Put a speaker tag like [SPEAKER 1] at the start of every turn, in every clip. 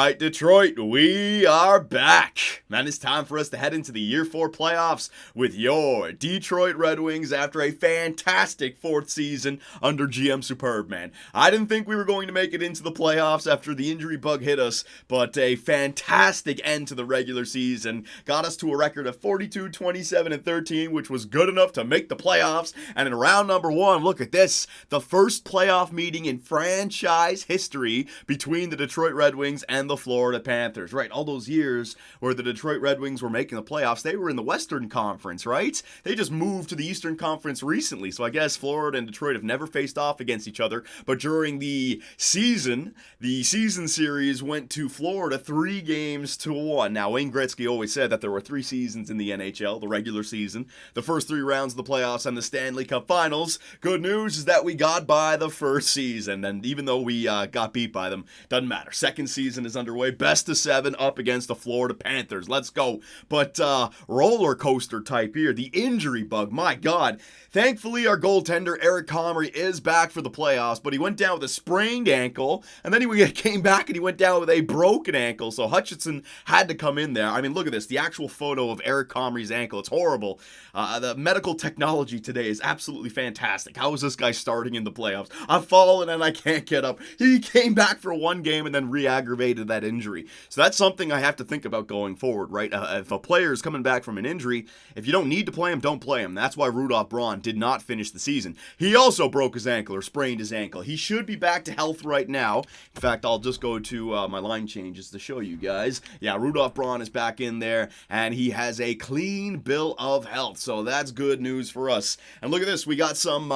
[SPEAKER 1] right, Detroit, we are back. Man, it's time for us to head into the Year 4 playoffs with your Detroit Red Wings after a fantastic fourth season under GM Superb, man. I didn't think we were going to make it into the playoffs after the injury bug hit us, but a fantastic end to the regular season got us to a record of 42, 27, and 13, which was good enough to make the playoffs. And in round number 1, look at this, the first playoff meeting in franchise history between the Detroit Red Wings and the Florida Panthers, right? All those years where the Detroit Red Wings were making the playoffs, they were in the Western Conference, right? They just moved to the Eastern Conference recently, so I guess Florida and Detroit have never faced off against each other, but during the season series went to Florida 3-1. Now, Wayne Gretzky always said that there were 3 seasons in the NHL, the regular season, the first 3 rounds of the playoffs, and the Stanley Cup Finals. Good news is that we got by the first season, and even though we got beat by them, doesn't matter. Second season is underway. Best of 7 up against the Florida Panthers. Let's go. But roller coaster type here. The injury bug. My God. Thankfully, our goaltender, Eric Comrie, is back for the playoffs, but he went down with a sprained ankle, and then he came back and he went down with a broken ankle, so Hutchinson had to come in there. I mean, look at this. The actual photo of Eric Comrie's ankle. It's horrible. The medical technology today is absolutely fantastic. How is this guy starting in the playoffs? I've fallen and I can't get up. He came back for 1 game and then re-aggravated that injury. So that's something I have to think about going forward, right? If a player is coming back from an injury, if you don't need to play him, don't play him. That's why Rudolph Braun did not finish the season. He also broke his ankle or sprained his ankle. He should be back to health right now. In fact, I'll just go to my line changes to show you guys. Yeah, Rudolph Braun is back in there, and he has a clean bill of health. So that's good news for us. And look at this. We got some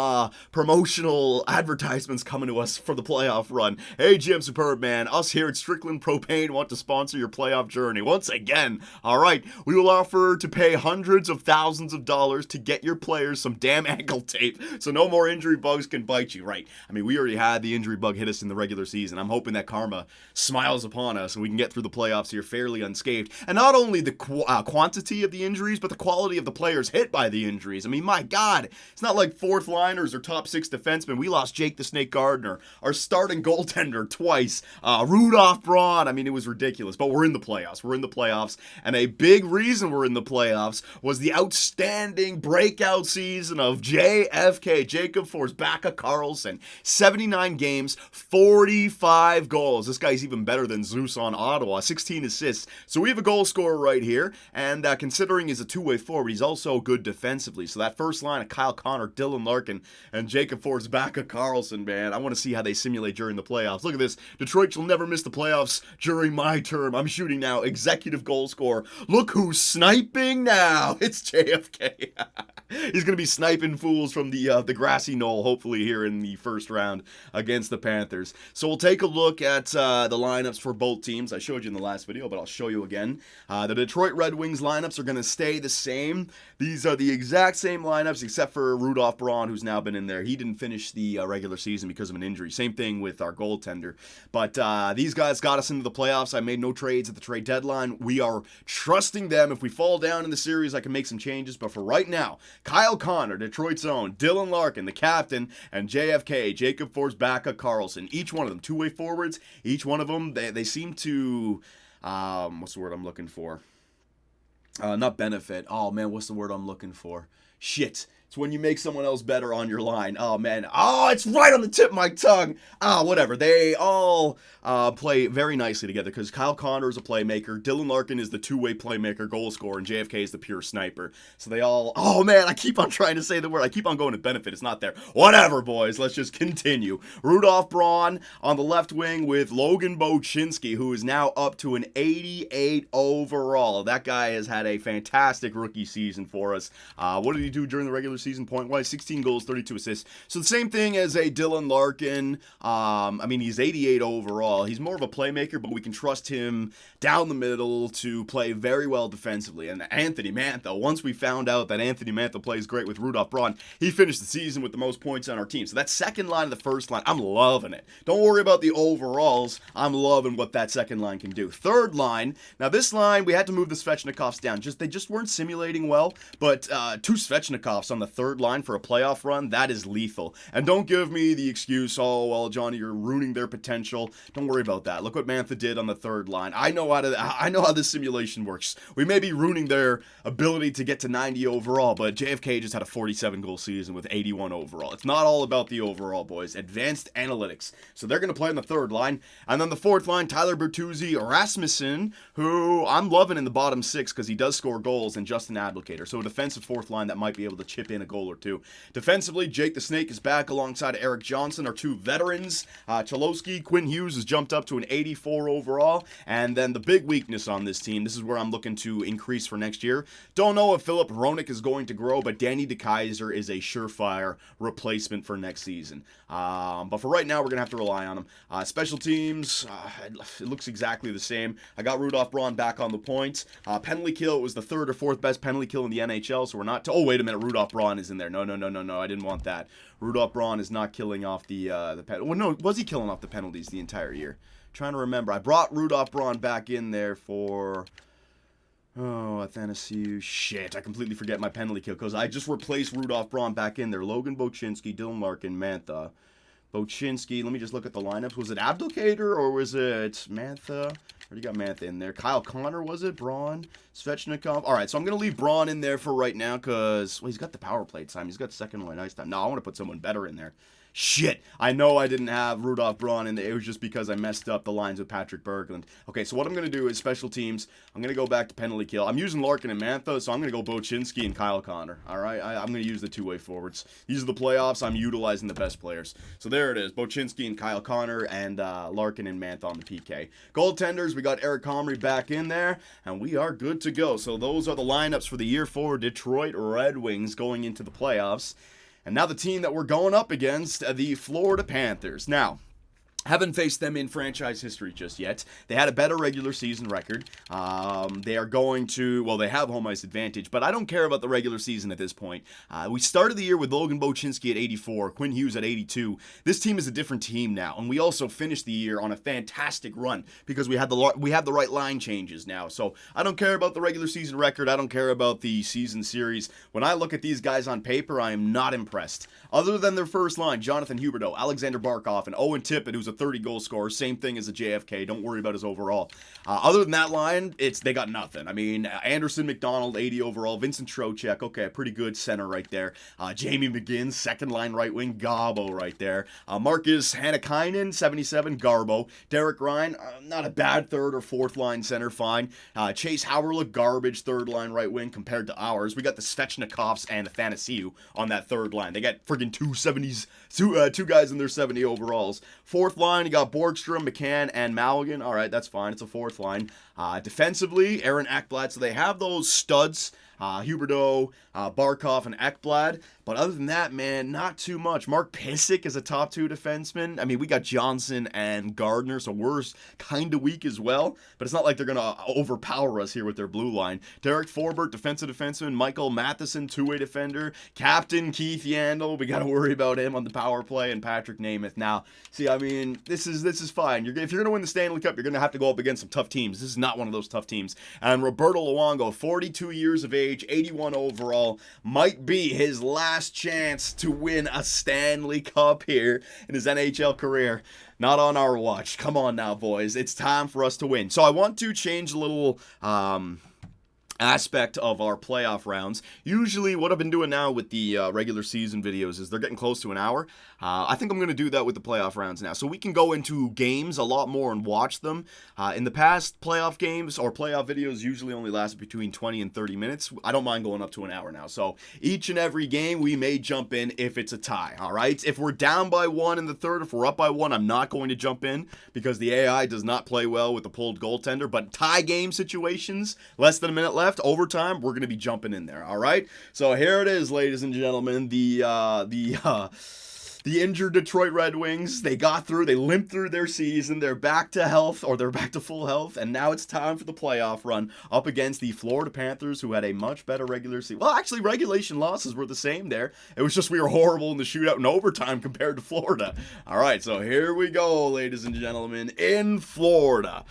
[SPEAKER 1] promotional advertisements coming to us for the playoff run. Hey, GM Superb, man. Us here at Strickland Propane want to sponsor your playoff journey. Once again, all right, we will offer to pay hundreds of thousands of dollars to get your players some damn ankle tape so no more injury bugs can bite you, right? I mean, we already had the injury bug hit us in the regular season. I'm hoping that karma smiles upon us and we can get through the playoffs here fairly unscathed. And not only the quantity of the injuries, but the quality of the players hit by the injuries. I mean, my God, it's not like fourth liners or top 6 defensemen. We lost Jake the Snake Gardner, our starting goaltender, twice. Rudolph Braun. I mean, it was ridiculous, but we're in the playoffs. We're in the playoffs, and a big reason we're in the playoffs was the outstanding breakout season of JFK, Jacob Forsbacka Karlsson. 79 games, 45 goals. This guy's even better than Zeus on Ottawa. 16 assists. So we have a goal scorer right here, and considering he's a two-way forward, he's also good defensively. So that first line of Kyle Connor, Dylan Larkin, and Jacob Forsbacka Karlsson, man, I want to see how they simulate during the playoffs. Look at this. Detroit, you'll never miss the playoffs during my term. I'm shooting now. Executive goal scorer. Look who's sniping now. It's JFK. He's going to be sniping fools from the grassy knoll, hopefully, here in the first round against the Panthers. So we'll take a look at the lineups for both teams. I showed you in the last video, but I'll show you again. The Detroit Red Wings lineups are going to stay the same. These are the exact same lineups, except for Rudolph Braun, who's now been in there. He didn't finish the regular season because of an injury. Same thing with our goaltender. But these guys got us into the playoffs. I made no trades at the trade deadline. We are trusting them. If we fall down in the series, I can make some changes. But for right now, Kyle Connor, Detroit's own, Dylan Larkin, the captain, and JFK, Jacob Forsbacka Karlsson. Each one of them, two-way forwards. Each one of them, they seem to, what's the word I'm looking for? Not benefit. Oh, man, what's the word I'm looking for? Shit. It's when you make someone else better on your line. Oh, man. Oh, it's right on the tip of my tongue. Whatever. They all play very nicely together because Kyle Connor is a playmaker. Dylan Larkin is the two-way playmaker, goal scorer, and JFK is the pure sniper. So they all... Oh, man, I keep on trying to say the word. I keep on going to benefit. It's not there. Whatever, boys. Let's just continue. Rudolph Braun on the left wing with Logan Bochinski, who is now up to an 88 overall. That guy has had a fantastic rookie season for us. What did he do during the regular season point-wise? 16 goals, 32 assists. So the same thing as a Dylan Larkin. I mean, he's 88 overall. He's more of a playmaker, but we can trust him down the middle to play very well defensively. And Anthony Mantha, once we found out that Anthony Mantha plays great with Rudolph Braun, he finished the season with the most points on our team. So that second line of the first line, I'm loving it. Don't worry about the overalls. I'm loving what that second line can do. Third line, now this line, we had to move the Svechnikovs down. They just weren't simulating well, but 2 Svechnikovs on the third line for a playoff run, that is lethal. And don't give me the excuse, oh, well, Johnny, you're ruining their potential. Don't worry about that. Look what Mantha did on the third line. I know how this simulation works. We may be ruining their ability to get to 90 overall, but JFK just had a 47-goal season with 81 overall. It's not all about the overall, boys. Advanced analytics. So they're going to play on the third line. And then the fourth line, Tyler Bertuzzi, Rasmussen, who I'm loving in the bottom six because he does score goals, and Justin Advocator. So a defensive fourth line that might be able to chip in a goal or two. Defensively, Jake the Snake is back alongside Eric Johnson, our two veterans. Cholowski, Quinn Hughes has jumped up to an 84 overall. And then the big weakness on this team, this is where I'm looking to increase for next year. Don't know if Philip Hronek is going to grow, but Danny DeKaiser is a surefire replacement for next season. But for right now, we're going to have to rely on him. Special teams, it looks exactly the same. I got Rudolph Braun back on the points. Penalty kill was the third or fourth best penalty kill in the NHL, so we're not... Oh, wait a minute, Rudolph Braun is in there. No, I didn't want that. Rudolph Braun is not killing off the well, no, was he killing off the penalties the entire year? Trying to remember. I brought Rudolph Braun back in there for... Oh, Athanasiou. Shit, I completely forget my penalty kill because I just replaced Rudolph Braun back in there. Logan Bochinski, Dylan Larkin, Mantha. Bochinski, let me just look at the lineups. Was it Abdelkader or was it Mantha? Already got Mantha in there. Kyle Connor, was it? Braun, Svechnikov. All right, so I'm going to leave Braun in there for right now because, well, he's got the power play time. He's got second line ice time. No, I want to put someone better in there. Shit, I know I didn't have Rudolph Braun in there. It was just because I messed up the lines with Patrick Berglund. Okay, so what I'm going to do is special teams. I'm going to go back to penalty kill. I'm using Larkin and Mantha, so I'm going to go Bochinski and Kyle Connor. All right, I'm going to use the two-way forwards. These are the playoffs. I'm utilizing the best players. So there it is, Bochinski and Kyle Connor and Larkin and Mantha on the PK. Goaltenders, we got Eric Comrie back in there, and we are good to go. So those are the lineups for the year four Detroit Red Wings going into the playoffs. And now the team that we're going up against, the Florida Panthers. Now, haven't faced them in franchise history just yet. They had a better regular season record. They are going to, well, they have home ice advantage, but I don't care about the regular season at this point. We started the year with Logan Bochinski at 84, Quinn Hughes at 82. This team is a different team now, and we also finished the year on a fantastic run because we have the right line changes now. So I don't care about the regular season record. I don't care about the season series. When I look at these guys on paper, I am not impressed. Other than their first line, Jonathan Huberdeau, Alexander Barkov, and Owen Tippett, who's a 30-goal scorer, same thing as a JFK. Don't worry about his overall. Other than that line, they got nothing. I mean, Anderson McDonald, 80 overall. Vincent Trocheck, okay, a pretty good center right there. Jamie McGinn, second line right wing. Garbo right there. Marcus Hannakainen, 77. Garbo. Derek Ryan, not a bad third or fourth line center, fine. Chase Howard, garbage third line right wing compared to ours. We got the Svechnikovs and Athanasiou on that third line. They got friggin' two guys in their 70 overalls. Fourth line, you got Borgstrom, McCann, and Maligan. All right, that's fine. It's a fourth line. Defensively, Aaron Ekblad. So they have those studs, Huberdeau, Barkov, and Ekblad. But other than that, man, not too much. Mark Pysyk is a top two defenseman. I mean, we got Johnson and Gardner, so we're kind of weak as well. But it's not like they're going to overpower us here with their blue line. Derek Forbert, defensive defenseman. Michael Matheson, two-way defender. Captain Keith Yandel, we got to worry about him on the power play. And Patrick Nemeth. Now, see, I mean, this is fine. If you're going to win the Stanley Cup, you're going to have to go up against some tough teams. This is not one of those tough teams. And Roberto Luongo, 42 years of age, 81 overall, might be his last chance to win a Stanley Cup here in his NHL career. Not on our watch. Come on now, boys. It's time for us to win. So I want to change a little aspect of our playoff rounds. Usually what I've been doing now with the regular season videos is they're getting close to an hour. I think I'm going to do that with the playoff rounds now. So we can go into games a lot more and watch them. In the past, playoff games or playoff videos usually only last between 20 and 30 minutes. I don't mind going up to an hour now. So each and every game, we may jump in if it's a tie, all right? If we're down by one in the third, if we're up by one, I'm not going to jump in because the AI does not play well with the pulled goaltender. But tie game situations, less than a minute left, overtime, we're going to be jumping in there, all right? So here it is, ladies and gentlemen, the injured Detroit Red Wings. They got through, they limped through their season, they're back to health, or they're back to full health, and now it's time for the playoff run up against the Florida Panthers, who had a much better regular season. Well, actually, regulation losses were the same there. It was just we were horrible in the shootout and overtime compared to Florida. All right, so here we go, ladies and gentlemen, in Florida.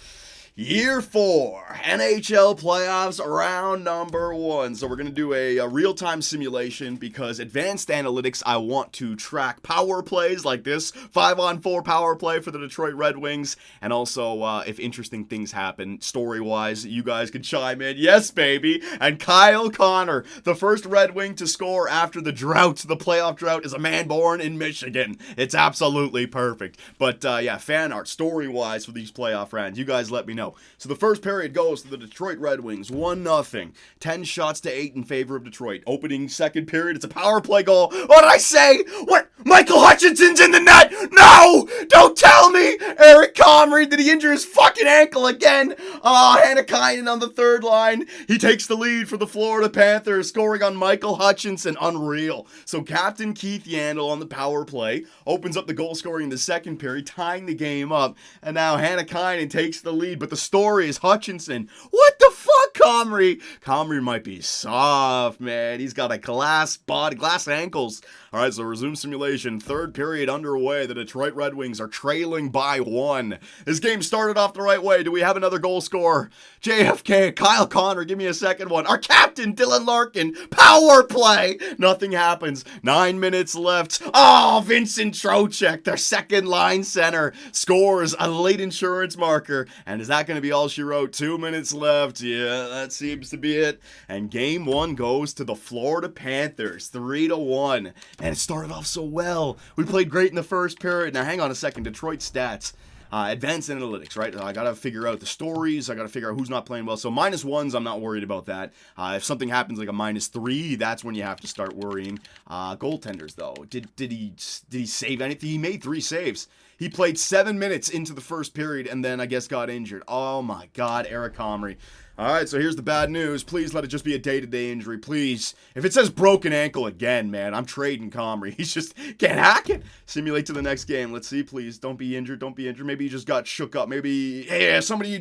[SPEAKER 1] Year 4, NHL playoffs, round number 1. So we're going to do a real-time simulation because advanced analytics, I want to track power plays like this, 5-on-4 power play for the Detroit Red Wings, and also if interesting things happen, story-wise, you guys can chime in. Yes, baby! And Kyle Connor, the first Red Wing to score after the drought, the playoff drought, is a man born in Michigan. It's absolutely perfect. But yeah, fan art, story-wise for these playoff rounds, you guys let me know. So the first period goes to the Detroit Red Wings, 1-0. 10 shots to 8 in favor of Detroit. Opening second period, it's a power play goal. What did I say? What? Michael Hutchinson's in the net? No! Don't tell me! Eric Comrie, did he injure his fucking ankle again? Hannakainen on the third line. He takes the lead for the Florida Panthers, scoring on Michael Hutchinson. Unreal. So Captain Keith Yandle on the power play opens up the goal scoring in the second period, tying the game up. And now Hannakainen takes the lead, but the story is Hutchinson. What the fuck, Comrie? Comrie might be soft, man. He's got a glass body, glass ankles. All right, so resume simulation. Third period underway. The Detroit Red Wings are trailing by 1. This game started off the right way. Do we have another goal scorer? JFK, Kyle Connor, give me a second one. Our captain, Dylan Larkin, power play. Nothing happens. 9 minutes left. Oh, Vincent Trocheck, their second line center, scores a late insurance marker. And is that going to be all she wrote? 2 minutes left. Yeah, that seems to be it. And game 1 goes to the Florida Panthers, 3-1. And it started off so well. We played great in the first period. Now, hang on a second. Detroit stats. Advanced analytics, right? I got to figure out the stories. I got to figure out who's not playing well. So -1s, I'm not worried about that. If something happens like a -3, that's when you have to start worrying. Goaltenders, though. Did he save anything? He made 3 saves. He played 7 minutes into the first period and then I guess got injured. Oh my God, Eric Comrie. All right, so here's the bad news. Please let it just be a day-to-day injury, please. If it says broken ankle again, man, I'm trading Comrie. He's just can't hack it. Simulate to the next game. Let's see, please. Don't be injured. Don't be injured. Maybe he just got shook up. Maybe, yeah, somebody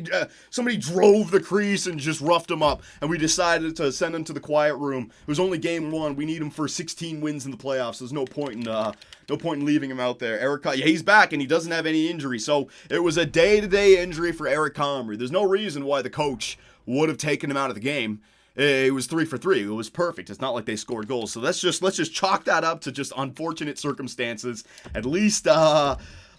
[SPEAKER 1] drove the crease and just roughed him up, and we decided to send him to the quiet room. It was only game 1. We need him for 16 wins in the playoffs. There's no point in leaving him out there. Yeah, he's back, and he doesn't have any injury. So it was a day-to-day injury for Eric Comrie. There's no reason why the coach would have taken him out of the game. It was 3 for 3. It was perfect. It's not like they scored goals. So let's just chalk that up to just unfortunate circumstances. At least,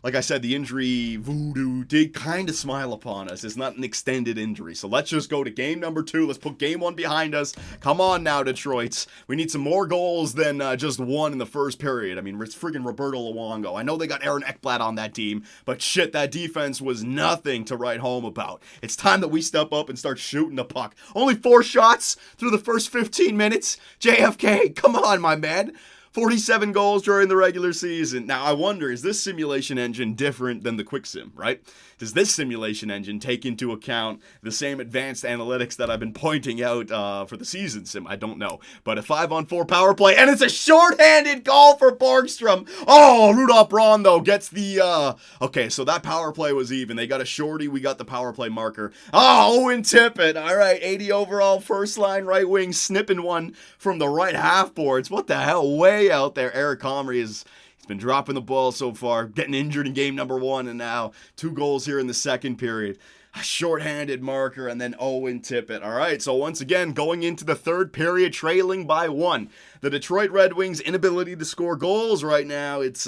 [SPEAKER 1] like I said, the injury voodoo did kind of smile upon us. It's not an extended injury. So let's just go to game number 2. Let's put game 1 behind us. Come on now, Detroit. We need some more goals than just 1 in the first period. I mean, it's friggin' Roberto Luongo. I know they got Aaron Ekblad on that team, but shit, that defense was nothing to write home about. It's time that we step up and start shooting the puck. Only 4 shots through the first 15 minutes. JFK, come on, my man. 47 goals during the regular season. Now, I wonder, is this simulation engine different than the Quick Sim, right? Does this simulation engine take into account the same advanced analytics that I've been pointing out for the season sim? I don't know. But a 5-on-4 power play, and it's a shorthanded goal for Borgstrom. Oh, Rudolph Braun, though, gets the... Okay, so that power play was even. They got a shorty. We got the power play marker. Oh, Owen Tippett. All right, 80 overall, first line right wing, snipping one from the right half boards. What the hell? Way out there. Eric Comrie is... been dropping the ball so far, getting injured in game number 1, and now 2 goals here in the second period. A shorthanded marker, and then Owen Tippett. All right, so once again, going into the third period, trailing by 1. The Detroit Red Wings' inability to score goals right now, it's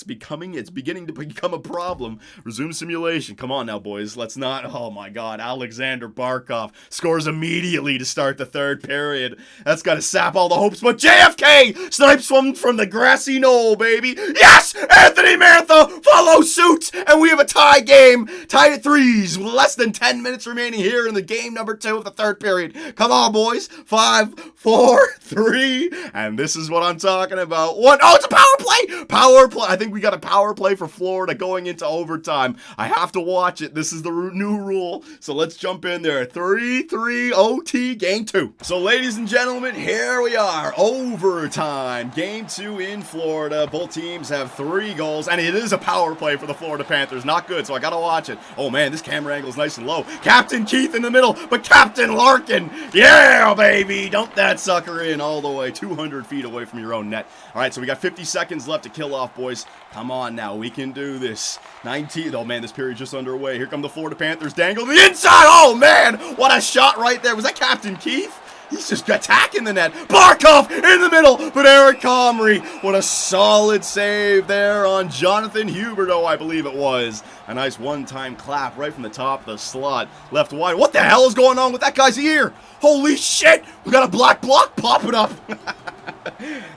[SPEAKER 1] beginning to become a problem. Resume simulation. Come on now, boys. Let's not... Oh, my God. Alexander Barkov scores immediately to start the third period. That's got to sap all the hopes, but JFK snipes one from the grassy knoll, baby. Yes! Anthony Mantha follows suit, and we have a tie game. Tied at 3s with less than 10 minutes remaining here in the game number 2 of the third period. Come on, boys. 5, 4, 3... And this is what I'm talking about. What? Oh, it's a power play! Power play. I think we got a power play for Florida going into overtime. I have to watch it. This is the new rule. So let's jump in there. 3-3 OT game 2. So ladies and gentlemen, here we are. Overtime. Game 2 in Florida. Both teams have 3 goals. And it is a power play for the Florida Panthers. Not good, so I got to watch it. Oh, man, this camera angle is goes nice and low. Captain Keith in the middle, but Captain Larkin, yeah, baby, dump that sucker in all the way, 200 feet away from your own net. All right, so we got 50 seconds left to kill off, boys. Come on now, we can do this. 19, oh man, this period's just underway. Here come the Florida Panthers, dangle to the inside. Oh man, what a shot right there. Was that Captain Keith? He's just attacking the net. Barkov in the middle, but Eric Comrie, what a solid save there on Jonathan Huberdeau, I believe it was. A nice one-time clap right from the top of the slot. Left wide. What the hell is going on with that guy's ear? Holy shit! We got a black block popping up.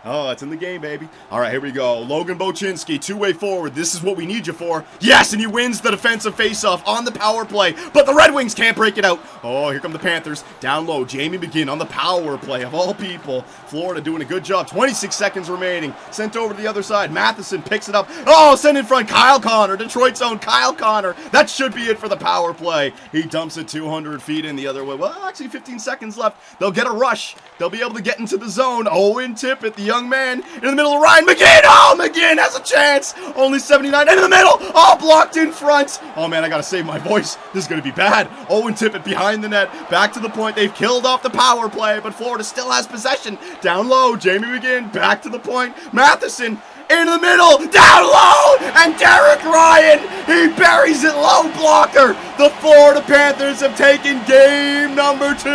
[SPEAKER 1] Oh, it's in the game, baby. All right, here we go. Logan Bochinski, two-way forward. This is what we need you for. Yes, and he wins the defensive faceoff on the power play, but the Red Wings can't break it out. Oh, here come the Panthers. Down low, Jamie McGinn on the power play of all people. Florida doing a good job. 26 seconds remaining. Sent over to the other side. Matheson picks it up. Oh, send in front. Kyle Connor. Detroit's own Kyle Connor. That should be it for the power play. He dumps it 200 feet in the other way. Well, actually 15 seconds left. They'll get a rush. They'll be able to get into the zone. Owen Tippett, the young man, in the middle of Ryan McGinn. Oh, McGinn has a chance. Only 79. And in the middle. Oh, blocked in front. Oh, man, I got to save my voice. This is going to be bad. Owen Tippett behind the net. Back to the point. They've killed off the power play, but Florida still has possession. Down low, Jamie McGinn. Back to the point. Matheson in the middle, down low, and Derek Ryan, he buries it low blocker. The Florida Panthers have taken game number 2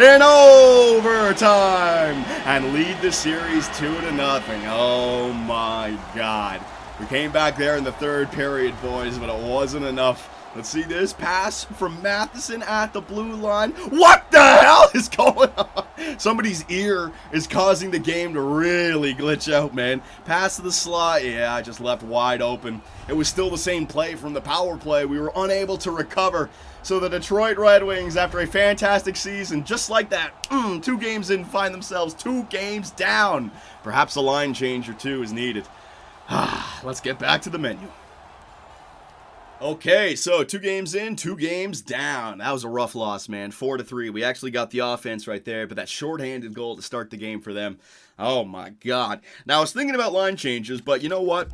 [SPEAKER 1] in overtime and lead the series 2-0. Oh my God. We came back there in the third period, boys, but it wasn't enough. Let's see this pass from Matheson at the blue line. What the hell is going on? Somebody's ear is causing the game to really glitch out, man. Pass to the slot. Yeah, I just left wide open. It was still the same play from the power play. We were unable to recover. So the Detroit Red Wings, after a fantastic season, just like that, 2 games in, find themselves 2 games down. Perhaps a line change or 2 is needed. Let's get back to the menu. Okay, so 2 games in, 2 games down. That was a rough loss, man. 4-3. We actually got the offense right there, but that shorthanded goal to start the game for them. Oh my God. Now I was thinking about line changes, but you know what?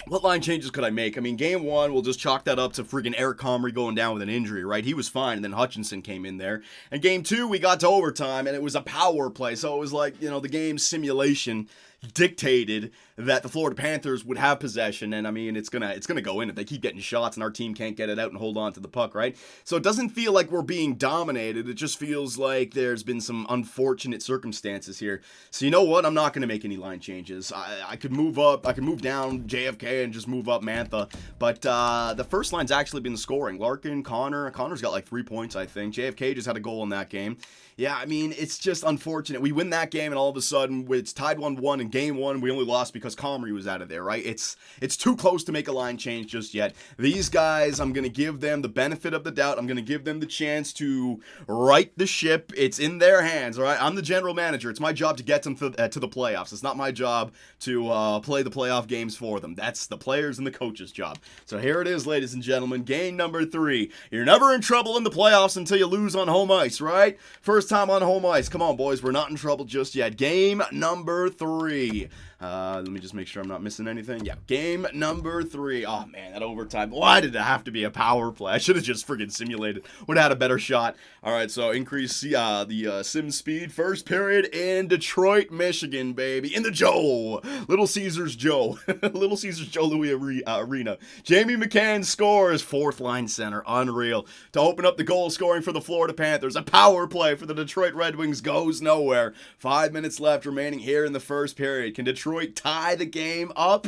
[SPEAKER 1] What line changes could I make? I mean, game 1, we'll just chalk that up to friggin' Eric Comrie going down with an injury, right? He was fine, and then Hutchinson came in there. And game 2, we got to overtime, and it was a power play. So it was like, you know, the game simulation dictated that the Florida Panthers would have possession, and I mean, it's gonna go in if they keep getting shots and our team can't get it out and hold on to the puck, right? So it doesn't feel like we're being dominated. It just feels like there's been some unfortunate circumstances here. So you know what? I'm not gonna make any line changes. I could move up, I could move down JFK and just move up Mantha, but the first line's actually been scoring. Larkin, Connor's got like 3 points, I think. JFK just had a goal in that game. Yeah, I mean, it's just unfortunate. We win that game, and all of a sudden, it's tied 1-1 in game 1. We only lost because Comrie was out of there, right? It's too close to make a line change just yet. These guys, I'm going to give them the benefit of the doubt. I'm going to give them the chance to right the ship. It's in their hands, all right? I'm the general manager. It's my job to get them to the playoffs. It's not my job to play the playoff games for them. That's the players and the coach's job. So here it is, ladies and gentlemen. Game number 3. You're never in trouble in the playoffs until you lose on home ice, right? First time on home ice. Come on, boys. We're not in trouble just yet. Game number 3. Let me just make sure I'm not missing anything. Yeah, game number 3. Oh, man, that overtime. Why did it have to be a power play? I should have just friggin' simulated. Would have had a better shot. All right, so increase the sim speed. First period in Detroit, Michigan, baby. In the Joe. Little Caesars Joe. Little Caesars Joe Louis Arena. Jamie McCann scores. 4th line center. Unreal. To open up the goal scoring for the Florida Panthers. A power play for the Detroit Red Wings goes nowhere. 5 minutes left remaining here in the first period. Can Detroit tie the game up?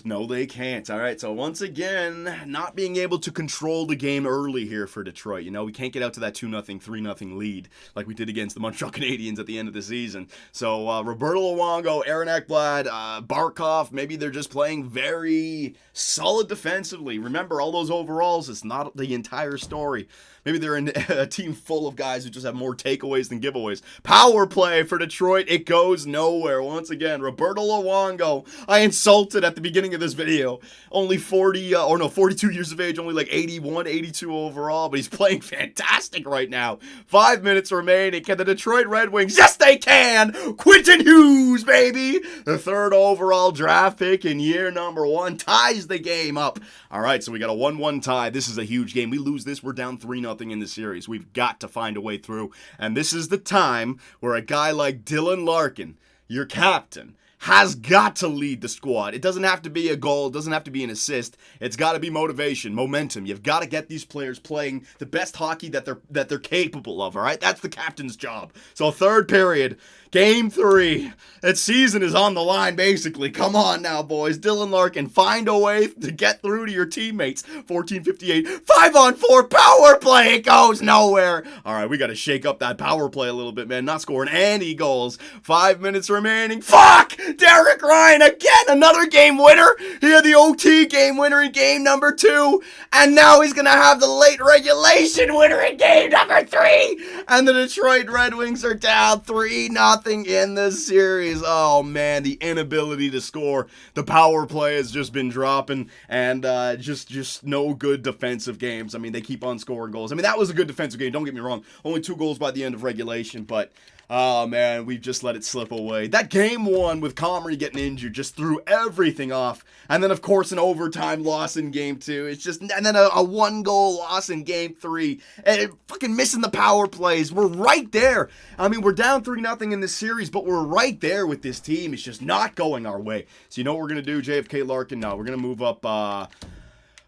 [SPEAKER 1] No, they can't. All right, so once again, not being able to control the game early here for Detroit. You know, we can't get out to that 2-0, 3-0 lead like we did against the Montreal Canadiens at the end of the season. So Roberto Luongo, Aaron Ekblad, Barkov, maybe they're just playing very solid defensively. Remember, all those overalls, it's not the entire story. Maybe they're in a team full of guys who just have more takeaways than giveaways. Power play for Detroit. It goes nowhere. Once again, Roberto Luongo. I insulted at the beginning beginning of this video. Only 42 years of age, only like 81, 82 overall, but he's playing fantastic right now. 5 minutes remaining. Can the Detroit Red Wings? Yes, they can! Quentin Hughes, baby! The 3rd overall draft pick in year number 1 ties the game up. All right, so we got a 1-1 tie. This is a huge game. We lose this, we're down 3-0 in the series. We've got to find a way through, and this is the time where a guy like Dylan Larkin, your captain, has got to lead the squad. It doesn't have to be a goal. It doesn't have to be an assist. It's got to be motivation, momentum. You've got to get these players playing the best hockey that they're capable of, all right? That's the captain's job. So 3rd period, game 3. That season is on the line, basically. Come on now, boys. Dylan Larkin, find a way to get through to your teammates. 14:58, 5-on-4 power play. It goes nowhere. All right, we got to shake up that power play a little bit, man. Not scoring any goals. 5 minutes remaining. Fuck! Derek Ryan again, another game winner. He had the OT game winner in game number 2, and now he's going to have the late regulation winner in game number 3. And the Detroit Red Wings are down 3-0 in the series. Oh, man, the inability to score. The power play has just been dropping, and just no good defensive games. I mean, they keep on scoring goals. I mean, that was a good defensive game, don't get me wrong. Only 2 goals by the end of regulation, but oh, man, we've just let it slip away. That game 1 with Comrie getting injured just threw everything off. And then, of course, an overtime loss in game 2. It's just, and then a 1-goal loss in game 3. And fucking missing the power plays. We're right there. I mean, we're down 3-0 in this series, but we're right there with this team. It's just not going our way. So you know what we're going to do, JFK Larkin? No, we're going to move up,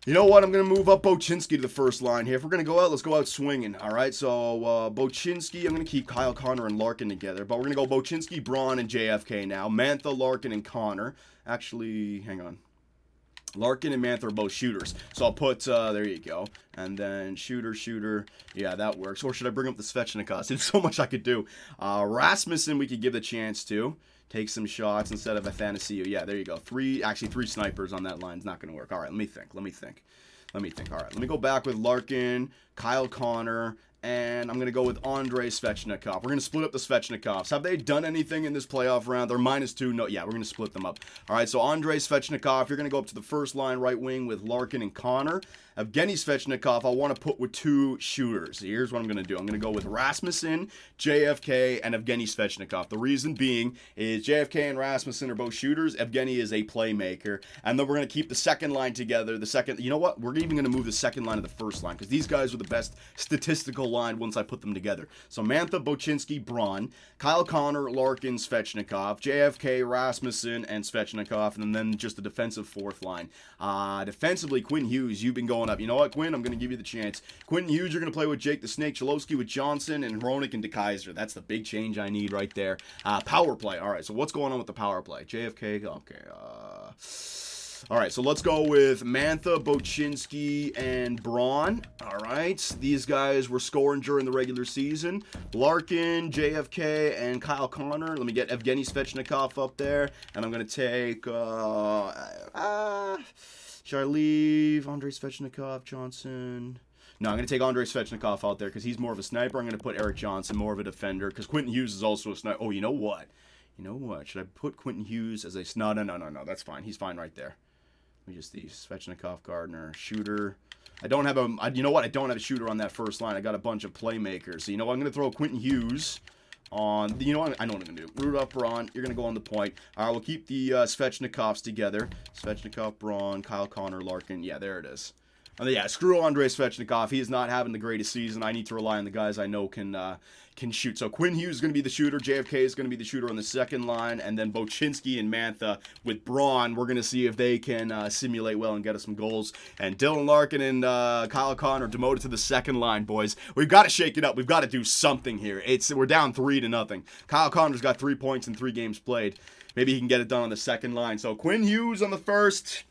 [SPEAKER 1] you know what? I'm going to move up Bochinski to the first line here. If we're going to go out, let's go out swinging. All right, so Bochinski, I'm going to keep Kyle Connor and Larkin together. But we're going to go Bochinski, Braun, and JFK now. Mantha, Larkin, and Connor. Actually, hang on. Larkin and Mantha are both shooters. So I'll put, there you go. And then shooter. Yeah, that works. Or should I bring up the Svechnikov? There's so much I could do. Rasmussen, we could give the chance to take some shots instead of Athanasiou. Yeah, there you go. 3 snipers on that line is not going to work. All right, let me think. All right, let me go back with Larkin, Kyle Connor, and I'm going to go with Andrei Svechnikov. We're going to split up the Svechnikovs. Have they done anything in this playoff round? They're -2. No, yeah, we're going to split them up. All right, so Andrei Svechnikov, you're going to go up to the first line right wing with Larkin and Connor. Evgeny Svechnikov, I want to put with 2 shooters. Here's what I'm going to do. I'm going to go with Rasmussen, JFK, and Evgeny Svechnikov. The reason being is JFK and Rasmussen are both shooters. Evgeny is a playmaker. And then we're going to keep the second line together. You know what? We're even going to move the second line to the first line because these guys are the best statistical line once I put them together. So Mantha, Bochinski, Braun, Kyle Connor, Larkin, Svechnikov, JFK, Rasmussen, and Svechnikov, and then just the defensive 4th line. Defensively, Quinn Hughes, you've been going up. You know what, Quinn? I'm going to give you the chance. Quinn Hughes, you're going to play with Jake the Snake, Cholowski with Johnson, and Hronik and DeKaiser. That's the big change I need right there. Power play. All right, so what's going on with the power play? JFK, okay. All right, so let's go with Mantha, Bochinski, and Braun. All right, these guys were scoring during the regular season. Larkin, JFK, and Kyle Connor. Let me get Evgeny Svechnikov up there, and I'm going to take, should I leave Andrei Svechnikov, Johnson? No, I'm going to take Andrei Svechnikov out there because he's more of a sniper. I'm going to put Eric Johnson, more of a defender, because Quentin Hughes is also a sniper. Oh, you know what? Should I put Quentin Hughes as a... No, that's fine. He's fine right there. Let me just see. Svechnikov, Gardner, shooter. I don't have a... You know what? I don't have a shooter on that first line. I got a bunch of playmakers. So, you know what? I'm going to throw Quentin Hughes on... You know what? I know what I'm going to do. Rudolph, Braun. You're going to go on the point. All right, we'll keep the Svechnikovs together. Svechnikov, Braun, Kyle Connor, Larkin. Yeah, there it is. And yeah, screw Andrei Svechnikov. He is not having the greatest season. I need to rely on the guys I know can shoot. So Quinn Hughes is going to be the shooter. JFK is going to be the shooter on the second line. And then Bochinski and Mantha with Braun. We're going to see if they can simulate well and get us some goals. And Dylan Larkin and Kyle Connor demoted to the second line, boys. We've got to shake it up. We've got to do something here. We're down 3-0. Kyle Connor's got 3 points in 3 games played. Maybe he can get it done on the second line. So Quinn Hughes on the first.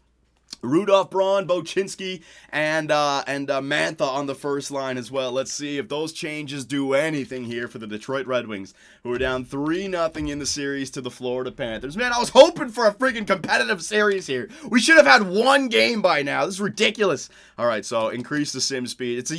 [SPEAKER 1] Rudolph, Braun, Bochinski, and Mantha on the first line as well. Let's see if those changes do anything here for the Detroit Red Wings, who are down 3-0 in the series to the Florida Panthers. Man, I was hoping for a freaking competitive series here. We should have had 1 game by now. This is ridiculous. All right, so increase the sim speed. It's a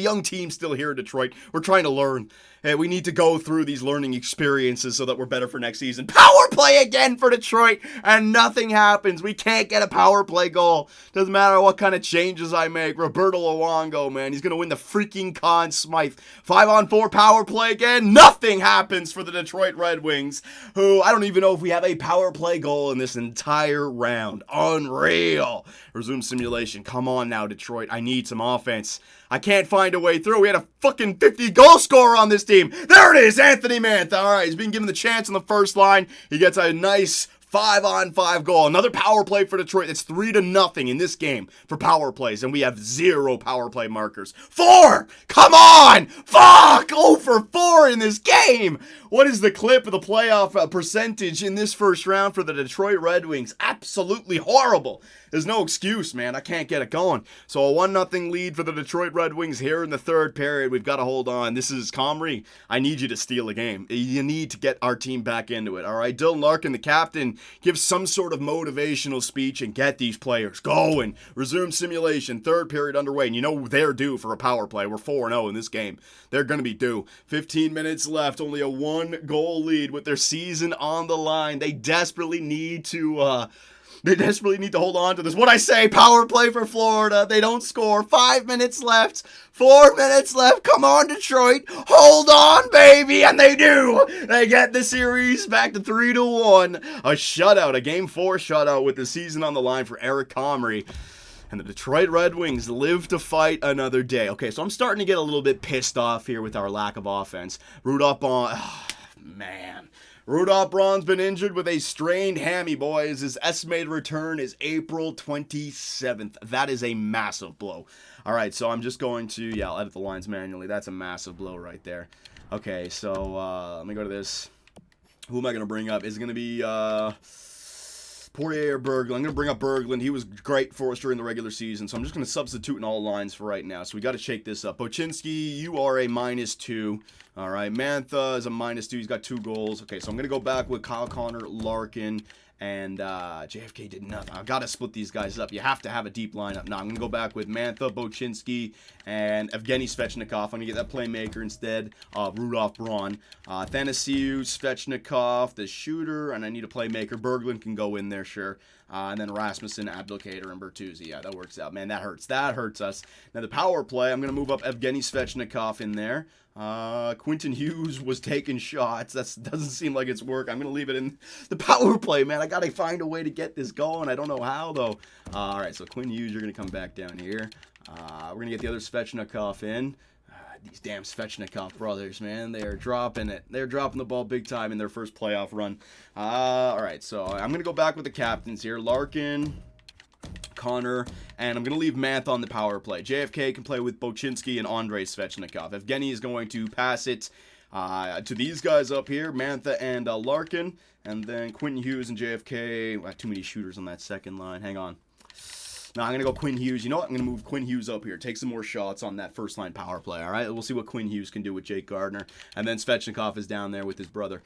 [SPEAKER 1] young team still here in Detroit. We're trying to learn. Hey, we need to go through these learning experiences so that we're better for next season. Power play again for Detroit, and nothing happens. We can't get a power play goal. Doesn't matter what kind of changes I make. Roberto Luongo, man, he's going to win the freaking Conn Smythe. 5-on-4 power play again. Nothing happens for the Detroit Red Wings, who I don't even know if we have a power play goal in this entire round. Unreal. Resume simulation. Come on now, Detroit. I need some offense. I can't find a way through. We had a fucking 50-goal scorer on this team. There it is, Anthony Mantha. All right, he's being given the chance on the first line. He gets a nice 5-on-5 goal. Another power play for Detroit. It's 3-0 in this game for power plays, and we have 0 power play markers. 4! Come on! Fuck! 0 for 4 in this game! What is the clip of the playoff percentage in this first round for the Detroit Red Wings? Absolutely horrible. There's no excuse, man. I can't get it going. So a 1-0 lead for the Detroit Red Wings here in the third period. We've got to hold on. This is Comrie. I need you to steal a game. You need to get our team back into it, all right? Dylan Larkin, the captain, give some sort of motivational speech and get these players going. Resume simulation. Third period underway. And you know they're due for a power play. We're 4-0 in this game. They're going to be due. 15 minutes left. Only a 1-goal lead with their season on the line. They desperately need to hold on to this. What I say, power play for Florida. They don't score. 5 minutes left. 4 minutes left. Come on, Detroit. Hold on, baby. And they do. They get the series back to 3-1. A shutout, a Game 4 shutout with the season on the line for Eric Comrie. And the Detroit Red Wings live to fight another day. Okay, so I'm starting to get a little bit pissed off here with our lack of offense. Rudolph Braun's been injured with a strained hammy, boys. His estimated return is April 27th. That is a massive blow. All right, so I'm just going to, I'll edit the lines manually. That's a massive blow right there. Okay, so let me go to this. Who am I going to bring up? Is it going to be Poirier or Berglund? I'm going to bring up Berglund. He was great for us during the regular season, so I'm just going to substitute in all lines for right now. So we got to shake this up. Bochinski, you are a -2. All right, Mantha is a -2. He's got 2 goals. Okay, so I'm going to go back with Kyle Connor, Larkin, and JFK did nothing. I've got to split these guys up. You have to have a deep lineup. Now I'm going to go back with Mantha, Bochinski, and Evgeny Svechnikov. I'm going to get that playmaker instead of Rudolph Braun. Thanasiu, Svechnikov, the shooter, and I need a playmaker. Berglund can go in there, sure. And then Rasmussen, Abdelkader, and Bertuzzi. Yeah, that works out. Man, that hurts. That hurts us. Now the power play, I'm going to move up Evgeny Svechnikov in there. Quentin Hughes was taking shots. That doesn't seem like it's work. I'm going to leave it in the power play, man. I got to find a way to get this going. I don't know how, though. All right, so Quentin Hughes, you're going to come back down here. We're going to get the other Svechnikov in. These damn Svechnikov brothers, man. They are dropping it. They're dropping the ball big time in their first playoff run. All right, so I'm going to go back with the captains here. Larkin, Connor, and I'm going to leave Mantha on the power play. JFK can play with Bochinski and Andrei Svechnikov. Evgeny is going to pass it to these guys up here, Mantha and Larkin, and then Quentin Hughes and JFK. Too many shooters on that second line. Hang on. Now I'm going to go Quinn Hughes. You know what? I'm going to move Quinn Hughes up here. Take some more shots on that first line power play, all right? We'll see what Quinn Hughes can do with Jake Gardner. And then Svechnikov is down there with his brother.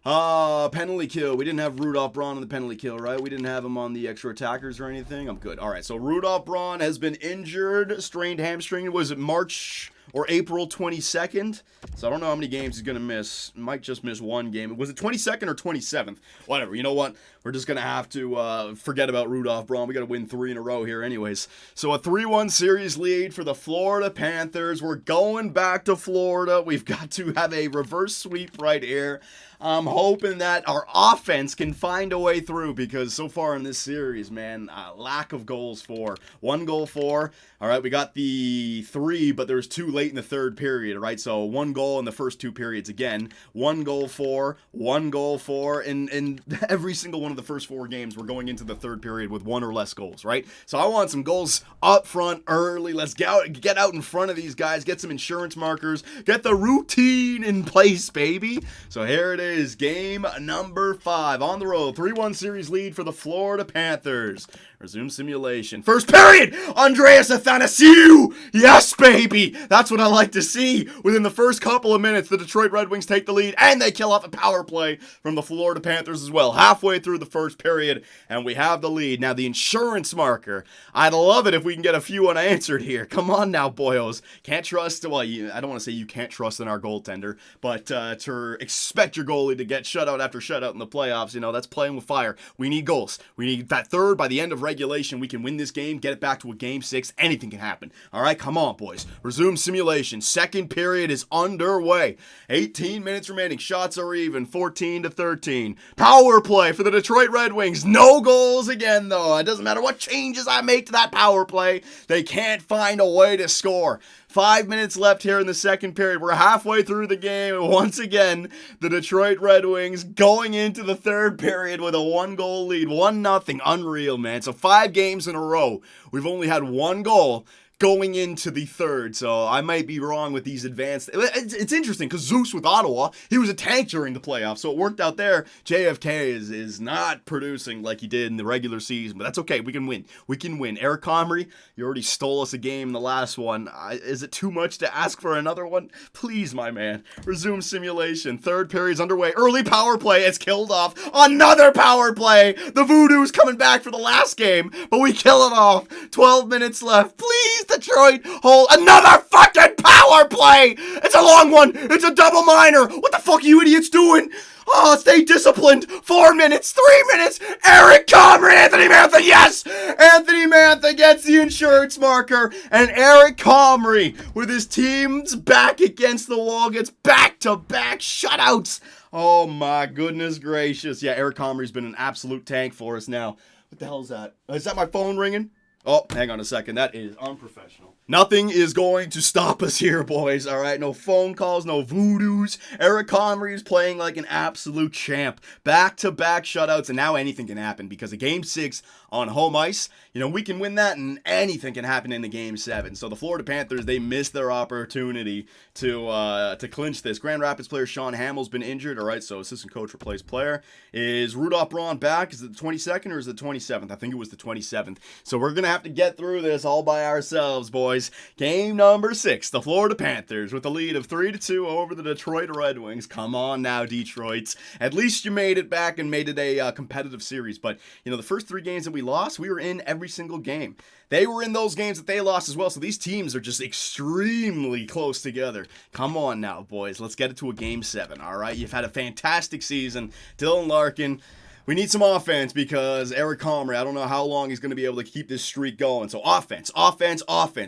[SPEAKER 1] Penalty kill. We didn't have Rudolph Braun on the penalty kill, right? We didn't have him on the extra attackers or anything. I'm good. All right, so Rudolph Braun has been injured, strained hamstring. Was it March or April 22nd? So I don't know how many games he's going to miss. Might just miss 1 game. Was it 22nd or 27th? Whatever. You know what? We're just going to have to forget about Rudolph Braun. We got to win 3 in a row here anyways. So a 3-1 series lead for the Florida Panthers. We're going back to Florida. We've got to have a reverse sweep right here. I'm hoping that our offense can find a way through because so far in this series, man, lack of goals for. 1 goal for. All right, we got the 3, but there's 2 late in the third period, right? So 1 goal in the first 2 periods again. 1 goal for, 1 goal for. In every single one of the first 4 games, we're going into the third period with 1 or less goals, right? So I want some goals up front early. Let's get out in front of these guys, get some insurance markers, get the routine in place, baby. So here it is, game number 5 on the road. 3-1 series lead for the Florida Panthers. Resume simulation. First period, Andreas Athanasiou. Yes, baby. That's That's what I like to see. Within the first couple of minutes, the Detroit Red Wings take the lead, and they kill off a power play from the Florida Panthers as well. Halfway through the first period, and we have the lead. Now, the insurance marker. I'd love it if we can get a few unanswered here. Come on now, boyos. Can't trust, well, I don't want to say you can't trust in our goaltender, but to expect your goalie to get shutout after shutout in the playoffs, that's playing with fire. We need goals. We need that third by the end of regulation. We can win this game, get it back to a game 6. Anything can happen. All right, come on, boys. Resume simulation. Second period is underway. 18 minutes remaining. Shots are even. 14-13. Power play for the Detroit Red Wings. No goals again, though. It doesn't matter what changes I make to that power play. They can't find a way to score. 5 minutes left here in the second period. We're halfway through the game. And once again, the Detroit Red Wings going into the third period with a 1-goal lead. 1-0. Unreal, man. So 5 games in a row, we've only had 1 goal going into the third, so I might be wrong with these advanced. It's interesting because Zeus with Ottawa, he was a tank during the playoffs, so it worked out there. JFK is not producing like he did in the regular season, but that's okay. We can win. We can win. Eric Comrie, you already stole us a game in the last one. Is it too much to ask for another one? Please, my man. Resume simulation. Third period's underway. Early power play. It's killed off. Another power play. The Voodoo's coming back for the last game, but we kill it off. 12 minutes left. Please, Detroit, hold another fucking power play. It's a long one. It's a double minor. What the fuck are you idiots doing? Oh, stay disciplined. 4 minutes, 3 minutes. Eric Comrie, Anthony Mantha, yes! Anthony Mantha gets the insurance marker, and Eric Comrie, with his team's back against the wall, gets back-to-back shutouts. Oh my goodness gracious. Yeah, Eric Comrie's been an absolute tank for us now. What the hell is that? Is that my phone ringing? Oh, hang on a second. That is unprofessional. Nothing is going to stop us here, boys, all right? No phone calls, no voodoos. Eric Comrie is playing like an absolute champ. Back-to-back shutouts, and now anything can happen because of Game 6 on home ice, we can win that, and anything can happen in the Game 7. So the Florida Panthers, they missed their opportunity to clinch this. Grand Rapids player Sean Hamill's been injured, all right? So assistant coach replaced player. Is Rudolph Braun back? Is it the 22nd or is it the 27th? I think it was the 27th. So we're going to have to get through this all by ourselves, boys. Game number 6, the Florida Panthers with a lead of 3-2 over the Detroit Red Wings. Come on now, Detroit. At least you made it back and made it a competitive series. But, the first 3 games that we lost, we were in every single game. They were in those games that they lost as well. So these teams are just extremely close together. Come on now, boys. Let's get it to a Game 7, all right? You've had a fantastic season. Dylan Larkin. We need some offense because Eric Comrie, I don't know how long he's going to be able to keep this streak going. So offense.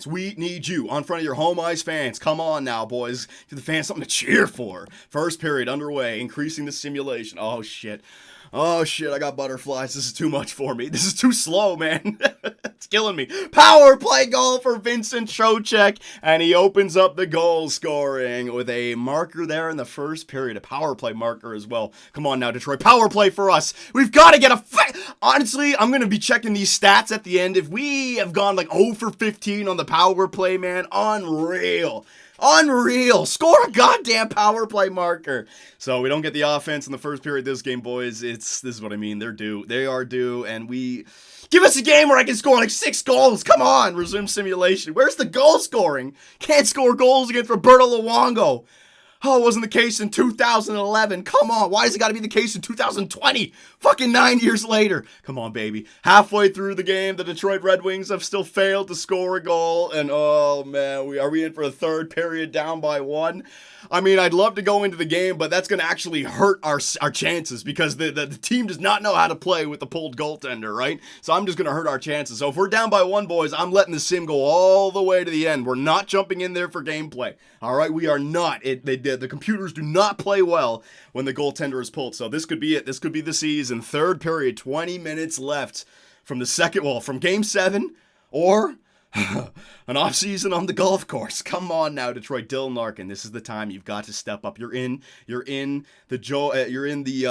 [SPEAKER 1] We need you on front of your home ice fans. Come on now, boys. Give the fans something to cheer for. First period underway, increasing the simulation. Oh, shit, I got butterflies. This is too much for me. This is too slow, man. It's killing me. Power play goal for Vincent Trocheck, and he opens up the goal scoring with a marker there in the first period. A power play marker as well. Come on now, Detroit. Power play for us. We've got to get honestly, I'm going to be checking these stats at the end. If we have gone like 0 for 15 on the power play, man, unreal. Score a goddamn power play marker. So we don't get the offense in the first period of this game, boys. This is what I mean. They're due. They are due, and give us a game where I can score like 6 goals. Come on, resume simulation. Where's the goal scoring? Can't score goals against Roberto Luongo. Oh, it wasn't the case in 2011. Come on, why has it got to be the case in 2020? Fucking 9 years later. Come on, baby. Halfway through the game, the Detroit Red Wings have still failed to score a goal. And oh, man, are we in for a third period down by 1? I mean, I'd love to go into the game, but that's going to actually hurt our chances because the team does not know how to play with the pulled goaltender, right? So I'm just going to hurt our chances. So if we're down by 1, boys, I'm letting the sim go all the way to the end. We're not jumping in there for gameplay. All right, we are not. The computers do not play well when the goaltender is pulled. So this could be it. This could be the season. Third period, 20 minutes left from from Game 7 or an off-season on the golf course. Come on now, Detroit. Dylan Larkin, this is the time you've got to step up. You're in the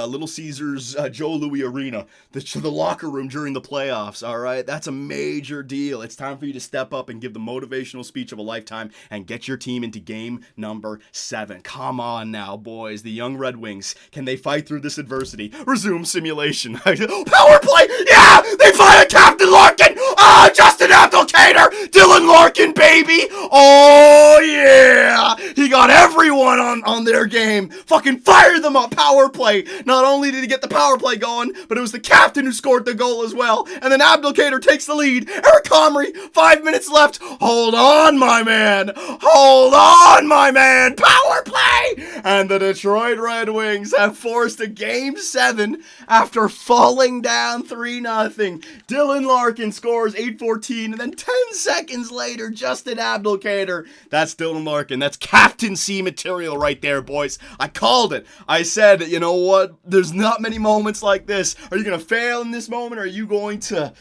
[SPEAKER 1] Little Caesars Joe Louis Arena, the locker room during the playoffs. All right, that's a major deal. It's time for you to step up and give the motivational speech of a lifetime and get your team into game number 7. Come on now, boys. The young Red Wings, can they fight through this adversity? Resume simulation. Power play. Yeah, they fired Captain Larkin. Oh, Justin Abdelkader. Dylan Larkin, baby! Oh, yeah! He got everyone on their game. Fucking fired them up, power play. Not only did he get the power play going, but it was the captain who scored the goal as well. And then Abdelkader takes the lead. Eric Comrie, 5 minutes left. Hold on, my man. Hold on, my man. Power play! And the Detroit Red Wings have forced a Game 7 after falling down 3-0. Dylan Larkin scores 8:14, and then 10 seconds later, Justin Abdelkader. That's Dylan Larkin. That's captaincy material right there, boys. I called it. I said, you know what? There's not many moments like this. Are you going to fail in this moment, or are you going to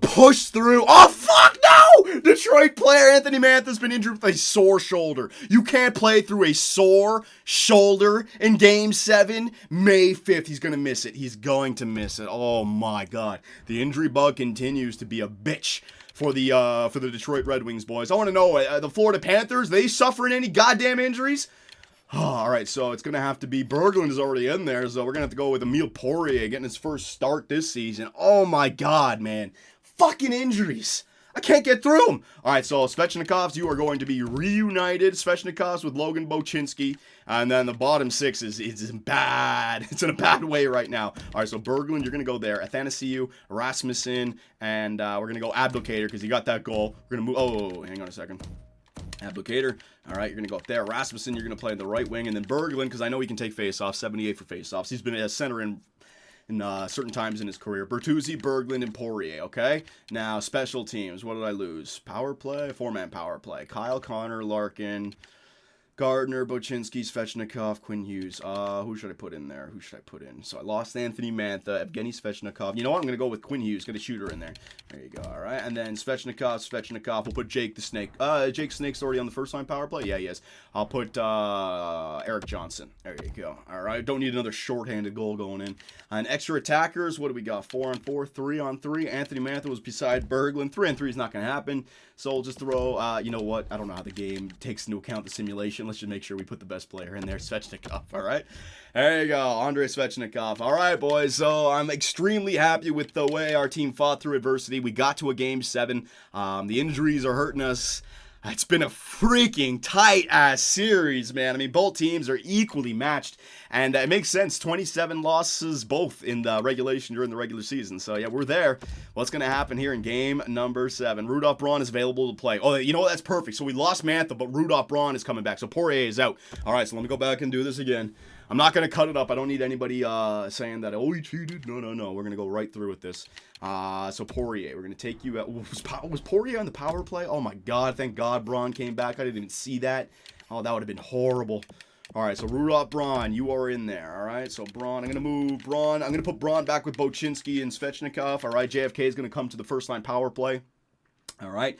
[SPEAKER 1] push through? Oh, fuck no! Detroit player Anthony Mantha's been injured with a sore shoulder. You can't play through a sore shoulder in Game 7. May 5th, he's going to miss it. He's going to miss it. Oh, my God. The injury bug continues to be a bitch for the Detroit Red Wings, boys. I want to know, the Florida Panthers, they suffering any goddamn injuries? Oh, all right, so it's going to have to be Berglund is already in there, so we're going to have to go with Emile Poirier getting his first start this season. Oh, my God, man. Fucking injuries. I can't get through them. All right, so Svechnikovs, you are going to be reunited. Svechnikovs with Logan Bochinski. And then the bottom six is bad. It's in a bad way right now. All right, so Berglund, you're going to go there. Athanasiou, Rasmussen, and we're going to go Abdelkader because he got that goal. We're going to move. Oh, hang on a second. Abdelkader. All right, you're going to go up there. Rasmussen, you're going to play in the right wing. And then Berglund, because I know he can take faceoffs, 78 for faceoffs. He's been a center in certain times in his career. Bertuzzi, Berglund, and Poirier, okay? Now, special teams. What did I lose? Power play? 4-man power play. Kyle Connor, Larkin, Gardner, Bochinski, Svechnikov, Quinn Hughes. Who should I put in there? Who should I put in? So I lost Anthony Mantha, Evgeny Svechnikov. You know what? I'm going to go with Quinn Hughes. Get a shooter in there. There you go. All right. And then Svechnikov. We'll put Jake the Snake. Jake Snake's already on the first line power play? Yeah, he is. I'll put Eric Johnson. There you go. All right. Don't need another shorthanded goal going in. And extra attackers, what do we got? 4-on-4, 3-on-3. Anthony Mantha was beside Berglund. 3-on-3 is not going to happen. So we'll just throw, you know what? I don't know how the game takes into account the simulation. Let's just make sure we put the best player in there, Svechnikov, all right? There you go, Andrei Svechnikov. All right, boys, so I'm extremely happy with the way our team fought through adversity. We got to a Game 7. The injuries are hurting us. It's been a freaking tight-ass series, man. I mean, both teams are equally matched, and it makes sense. 27 losses both in the regulation during the regular season. So, yeah, we're there. What's going to happen here in game number 7? Rudolph Braun is available to play. Oh, you know what? That's perfect. So we lost Mantha, but Rudolph Braun is coming back. So Poirier is out. All right, so let me go back and do this again. I'm not going to cut it up. I don't need anybody saying that, oh, he cheated. No. We're going to go right through with this. So Poirier, we're going to take you out. Was Poirier on the power play? Oh, my God. Thank God Braun came back. I didn't even see that. Oh, that would have been horrible. All right, so Rudolph Braun, you are in there. All right, so Braun, I'm going to move Braun. I'm going to put Braun back with Bochinski and Svechnikov. All right, JFK is going to come to the first line power play. All right,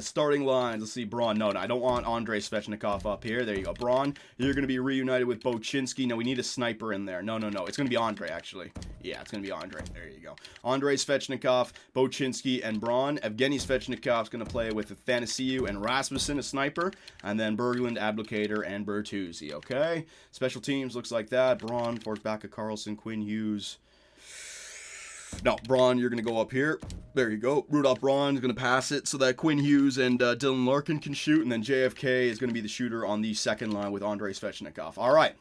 [SPEAKER 1] starting lines. Let's see, Braun. No, I don't want Andrei Svechnikov up here. There you go, Braun. You're going to be reunited with Bochinski. No, we need a sniper in there. No. It's going to be Andrei, actually. Yeah, it's going to be Andrei. There you go. Andrei Svechnikov, Bochinski, and Braun. Evgeny Svechnikov's going to play with Athanasiou and Rasmussen, a sniper. And then Berglund, Abdelkader, and Bertuzzi, okay? Special teams looks like that. Braun, forwards back of Carlson, Quinn Hughes. No, Braun, you're going to go up here. There you go. Rudolph Braun is going to pass it so that Quinn Hughes and Dylan Larkin can shoot. And then JFK is going to be the shooter on the second line with Andrei Svechnikov. All right.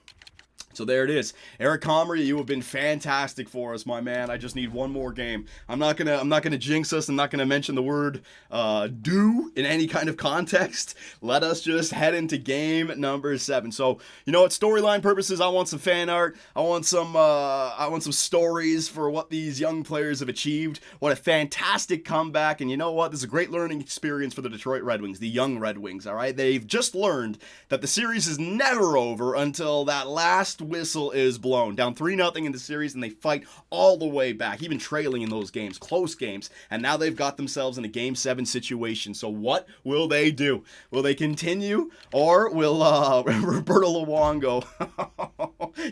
[SPEAKER 1] So there it is. Eric Comrie, you have been fantastic for us, my man. I just need one more game. I'm not gonna jinx us. I'm not gonna mention the word do in any kind of context. Let us just head into game number 7. So you know what? Storyline purposes, I want some fan art. I want some stories for what these young players have achieved. What a fantastic comeback! And you know what? This is a great learning experience for the Detroit Red Wings, the young Red Wings. All right, they've just learned that the series is never over until that last whistle is blown. Down 3-0 in the series, and they fight all the way back, even trailing in those games, close games, and now they've got themselves in a Game 7 situation. So what will they do? Will they continue, or will Roberto Luongo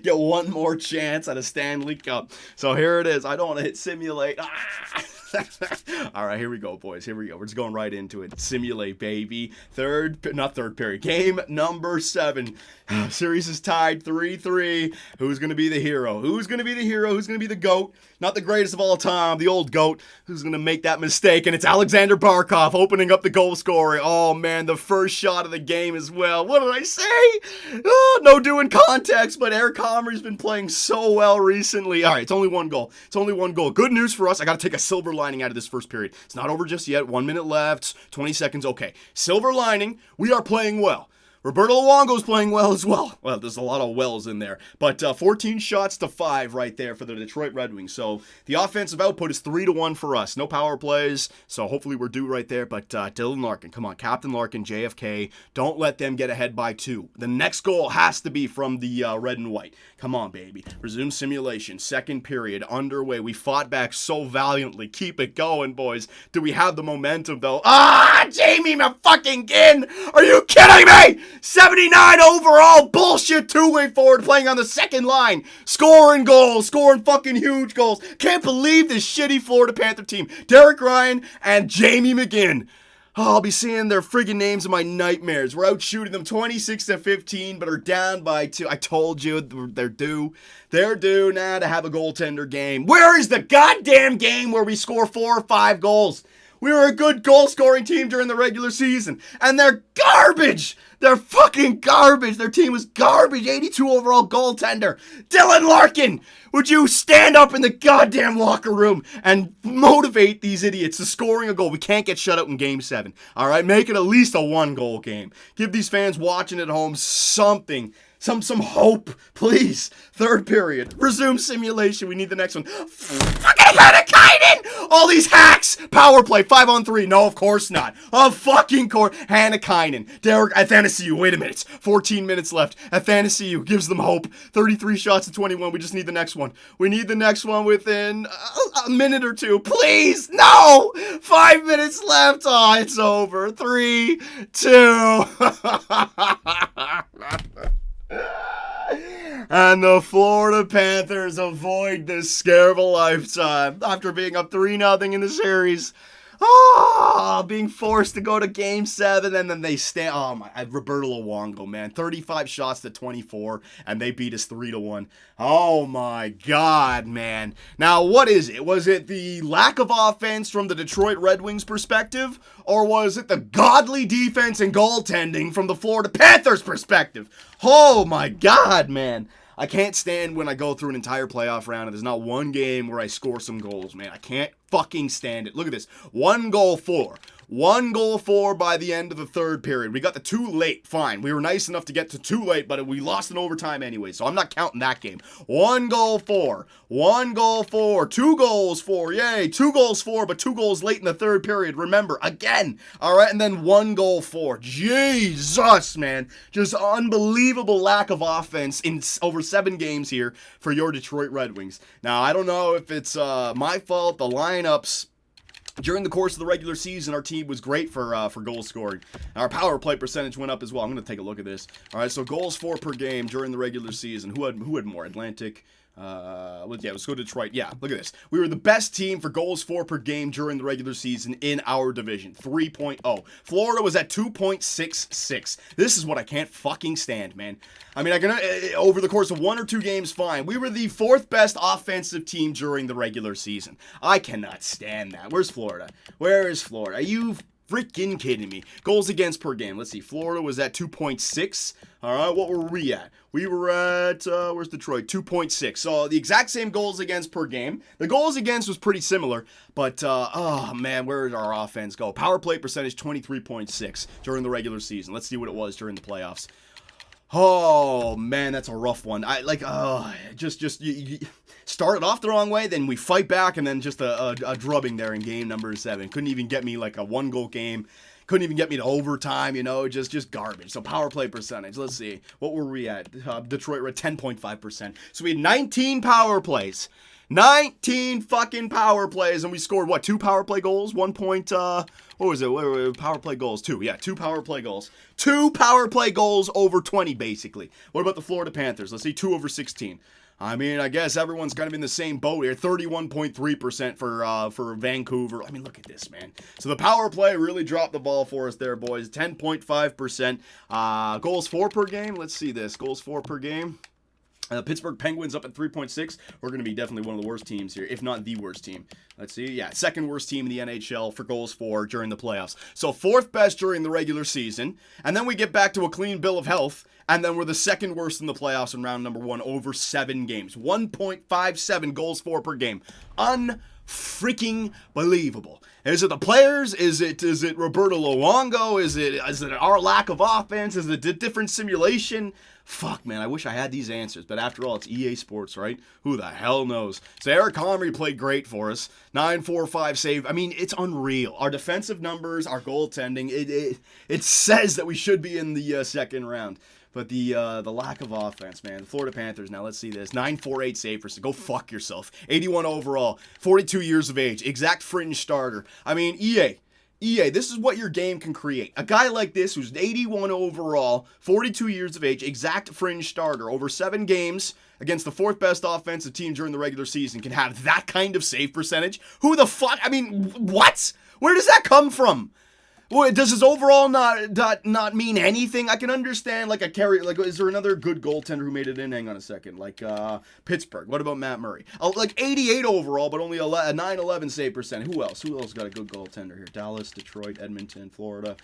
[SPEAKER 1] get one more chance at a Stanley Cup? So here it is. I don't want to hit simulate. All right, here we go, boys. Here we go. We're just going right into it. Simulate, baby. Not third period. Game number 7. Series is tied 3-3. Who's going to be the hero? Who's going to be the hero? Who's going to be the GOAT? Not the greatest of all time, the old GOAT. Who's going to make that mistake? And it's Alexander Barkov opening up the goal scoring. Oh, man, the first shot of the game as well. What did I say? Oh, no doing context, but Eric Comrie's been playing so well recently. All right, it's only one goal. It's only one goal. Good news for us. I got to take a silver lining out of this first period. It's not over just yet. 1 minute left, 20 seconds. Okay, silver lining. We are playing well. Roberto Luongo's playing well as well. Well, there's a lot of wells in there. But 14 shots to 5 right there for the Detroit Red Wings. So the offensive output is 3-1 for us. No power plays, so hopefully we're due right there. But Dylan Larkin, come on, Captain Larkin, JFK, don't let them get ahead by 2. The next goal has to be from the red and white. Come on, baby. Resume simulation. Second period underway. We fought back so valiantly. Keep it going, boys. Do we have the momentum, though? Jamie fucking Ginn! Are you kidding me? 79 overall bullshit two-way forward playing on the second line. Scoring goals, scoring fucking huge goals. Can't believe this shitty Florida Panther team. Derek Ryan and Jamie McGinn. Oh, I'll be seeing their friggin' names in my nightmares. We're out shooting them 26-15, but are down by 2. I told you, they're due. They're due now to have a goaltender game. Where is the goddamn game where we score 4 or 5 goals? We were a good goal-scoring team during the regular season, and they're garbage! They're fucking garbage! Their team was garbage! 82 overall goaltender! Dylan Larkin! Would you stand up in the goddamn locker room and motivate these idiots to scoring a goal? We can't get shut out in Game 7. Alright, make it at least a 1-goal game. Give these fans watching at home something. Some hope, please. Third period. Resume simulation. We need the next one. Fucking Hannakainen! All these hacks! Power play, 5-on-3. No, of course not. Of fucking course. Hannakainen. Derek Athanasiou. Wait a minute. 14 minutes left. Athanasiou gives them hope. 33 shots to 21. We just need the next one. We need the next one within a minute or 2. Please! No! 5 minutes left. Oh, it's over. 3, 2... And the Florida Panthers avoid the scare of a lifetime after being up 3-0 in the series. Being forced to go to Game 7, and then they stand. Oh my! Roberto Luongo, man, 35 shots to 24, and they beat us 3-1. Oh my God, man! Now what is it? Was it the lack of offense from the Detroit Red Wings perspective, or was it the godly defense and goaltending from the Florida Panthers perspective? Oh my God, man! I can't stand when I go through an entire playoff round and there's not one game where I score some goals, man. I can't fucking stand it. Look at this. 1 goal for. 1 goal for by the end of the third period. We got the 2 late. Fine. We were nice enough to get to 2 late, but we lost in overtime anyway, so I'm not counting that game. 1 goal for. 1 goal for. 2 goals for. Yay. 2 goals for, but 2 goals late in the third period. Remember, again. All right, and then 1 goal for. Jesus, man. Just unbelievable lack of offense in over 7 games here for your Detroit Red Wings. Now, I don't know if it's my fault, the lineups. During the course of the regular season, our team was great for goal scoring. Our power play percentage went up as well. I'm going to take a look at this. All right, so goals for per game during the regular season. Who had more? Atlantic. Let's go to Detroit. Yeah, look at this. We were the best team for goals for per game during the regular season in our division. 3.0. Florida was at 2.66. This is what I can't fucking stand, man. I mean, I can over the course of 1 or 2 games, fine. We were the 4th best offensive team during the regular season. I cannot stand that. Where's Florida? Where is Florida? Are you freaking kidding me? Goals against per game. Let's see. Florida was at 2.6. All right, what were we at? We were at, where's Detroit? 2.6. So the exact same goals against per game. The goals against was pretty similar, but, oh man, where did our offense go? Power play percentage 23.6 during the regular season. Let's see what it was during the playoffs. Oh man, that's a rough one. You started off the wrong way, then we fight back, and then just a drubbing there in game number 7. Couldn't even get me like a 1-goal game. Couldn't even get me to overtime, just garbage. So power play percentage, let's see. What were we at? Detroit were at 10.5%. So we had 19 power plays. 19 fucking power plays, and we scored, 2 power play goals? What was it? Power play goals, 2. Yeah, 2 power play goals. 2 power play goals over 20, basically. What about the Florida Panthers? Let's see, 2 over 16. I mean, I guess everyone's kind of in the same boat here. 31.3% for Vancouver. I mean, look at this, man. So the power play really dropped the ball for us there, boys. 10.5%. Goals for per game. Let's see this. Goals for per game. Pittsburgh Penguins up at 3.6. We're going to be definitely one of the worst teams here, if not the worst team. Let's see. Yeah, second worst team in the NHL for goals for during the playoffs. So fourth best during the regular season. And then we get back to a clean bill of health. And then we're the second worst in the playoffs in round number 1 over 7 games. 1.57 goals for per game. Unfreaking believable. Is it the players? Is it Roberto Luongo? Is it our lack of offense? Is it a different simulation? Fuck, man, I wish I had these answers. But after all, it's EA Sports, right? Who the hell knows? So Eric Comrie played great for us. 9-4-5 save. I mean, it's unreal. Our defensive numbers, our goaltending, it says that we should be in the second round. But the lack of offense, man. The Florida Panthers, now let's see this. 9.48 save percent. Go fuck yourself. 81 overall. 42 years of age. Exact fringe starter. I mean, EA, this is what your game can create. A guy like this who's 81 overall, 42 years of age, exact fringe starter, over 7 games against the 4th best offensive team during the regular season can have that kind of save percentage? Who the fuck? I mean, what? Where does that come from? Well, does his overall not mean anything? I can understand, like, a carry, like, is there another good goaltender who made it in? Hang on a second. Like, Pittsburgh. What about Matt Murray? Like, 88 overall, but only a 9-11 save percent. Who else? Who else got a good goaltender here? Dallas, Detroit, Edmonton, Florida,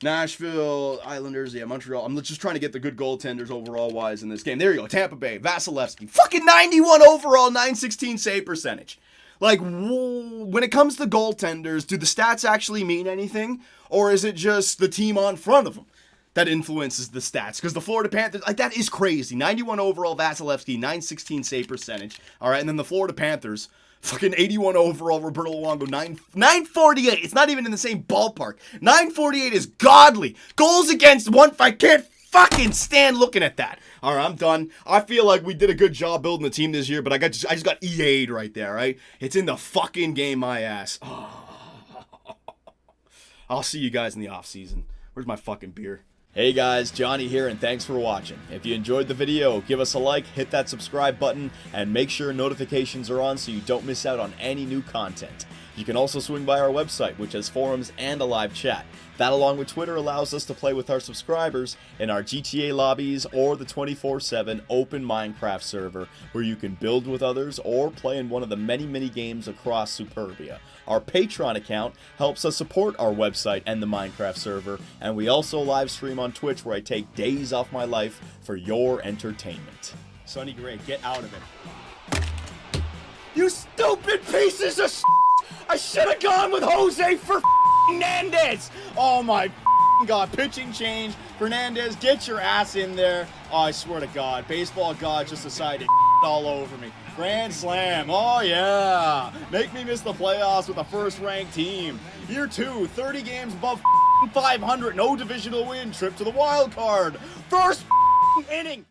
[SPEAKER 1] Nashville, Islanders, yeah, Montreal. I'm just trying to get the good goaltenders overall-wise in this game. There you go. Tampa Bay, Vasilevsky. Fucking 91 overall, 916 save percentage. Like, when it comes to goaltenders, do the stats actually mean anything? Or is it just the team on front of them that influences the stats? Because the Florida Panthers, like, that is crazy. 91 overall, Vasilevsky, 916 save percentage. All right, and then the Florida Panthers, fucking 81 overall, Roberto Luongo, 948. It's not even in the same ballpark. 948 is godly. Goals against one, I can't fucking stand looking at that. All right, I'm done. I feel like we did a good job building the team this year, but I just got EA'd right there, right? It's in the fucking game, my ass. Oh. I'll see you guys in the off-season. Where's my fucking beer?
[SPEAKER 2] Hey guys, Johnny here, and thanks for watching. If you enjoyed the video, give us a like, hit that subscribe button, and make sure notifications are on so you don't miss out on any new content. You can also swing by our website, which has forums and a live chat. That, along with Twitter, allows us to play with our subscribers in our GTA lobbies or the 24/7 open Minecraft server, where you can build with others or play in one of the many games across Superbia. Our Patreon account helps us support our website and the Minecraft server, and we also live stream on Twitch, where I take days off my life for your entertainment.
[SPEAKER 1] Sonny Gray, get out of it. You stupid pieces of shit! I should have gone with Jose for Fernandez! Oh my God, pitching change. Fernandez, get your ass in there. Oh, I swear to God, baseball God just decided all over me. Grand slam, oh yeah. Make me miss the playoffs with a first-ranked team. Year 2, 30 games above 500, no divisional win, trip to the wild card. First inning.